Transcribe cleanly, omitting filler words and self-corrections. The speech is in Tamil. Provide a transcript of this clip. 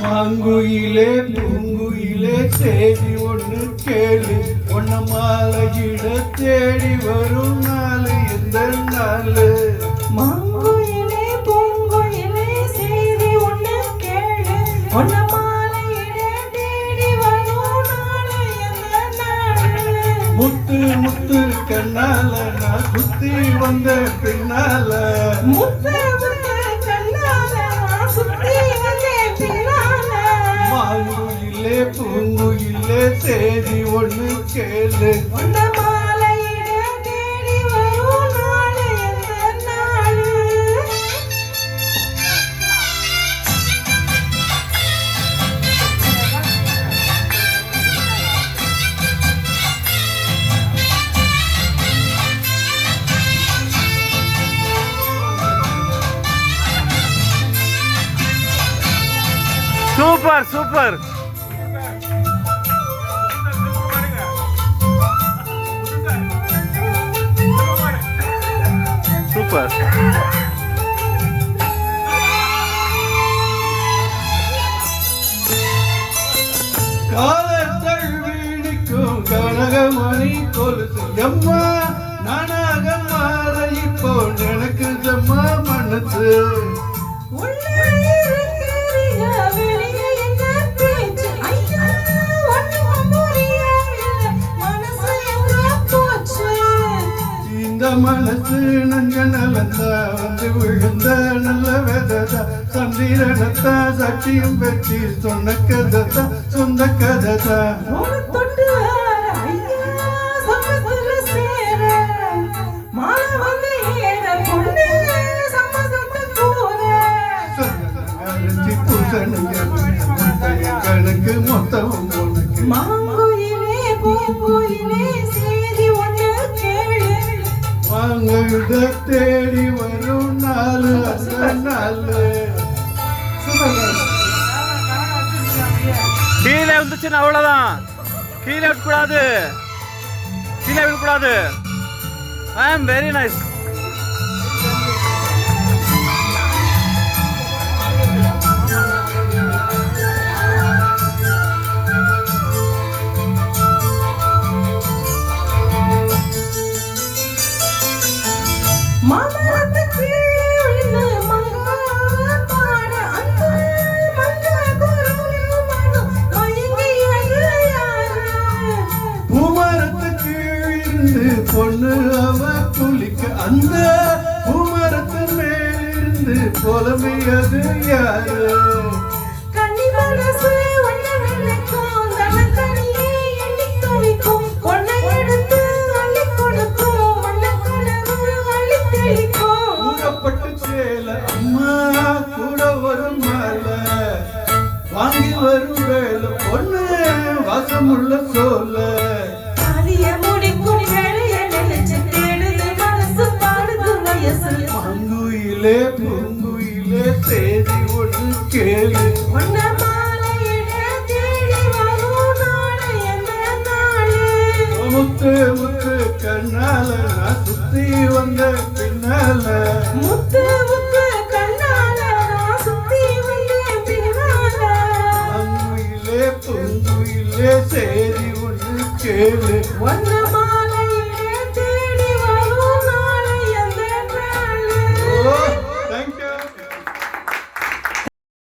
மாங்குயிலே பூங்குயிலே செய்தி ஒன்று கேளு, ஒன்ன மாலையிட தேடி வரும் நாள் எந்த நாள்? மாங்குயிலே பூங்குயிலே செய்தி ஒன்று கேளு, ஒன்ன மாலையிட தேடி வரும் நாள் எந்த நாள்? முத்து முத்து கண்ணால நான் சுத்தி வந்த பின்னால, முத்து முத்து கண்ணால நான் சுத்தி வந்த பின்னால. மாங்குயிலே பூங்குயிலே செய்தி ஒன்று கேளு, ஒன்ன மாலையிட தேடி வரும் நாள் எந்த நாள்? Super super. சூப்பர். காலத்தள் வீணிக்கும் கனகமணி கொலுசு எம்மா நானாக மாற இப்போ எனக்கு ஜம்மா மனசு. இந்த மனசு நஞ்ச நலந்தா வந்து விழுந்த நல்ல வெததா, சந்திரனத்தா சட்டியும் வச்சு சொன்ன கததா சொந்த கததா. கணக்கு மொத்தம் உனக்கு. மாங்குயிலே பூங்குயிலே செய்தி ஒன்று கேளு, வாங்க தேடி வரும் நாள் அந்த நாள். கீழே வந்துச்சுன்னா அவ்வளவுதான். கீழே விடக்கூடாது, கீழே விடக்கூடாது. ஐ ஆம் வெரி நைஸ். பொண்ணு அவ குளிக்க அந்த பூமரத்து மேலிருந்து புலம்பியது யாரு? கூடப்பட்டு சேல அம்மா கூட வரும் மாலை வாங்கி வரும் வேலை பொண்ணு வாசமுள்ள சோல. மாங்குயிலே பூங்குயிலே செய்தி ஒன்று கேளு, ஒன்ன மாலையிட தேடி வரும் நாள் எந்த நாள்? முத்து முத்து கண்ணால நான் சுத்தி வந்த பின்னால, முத்து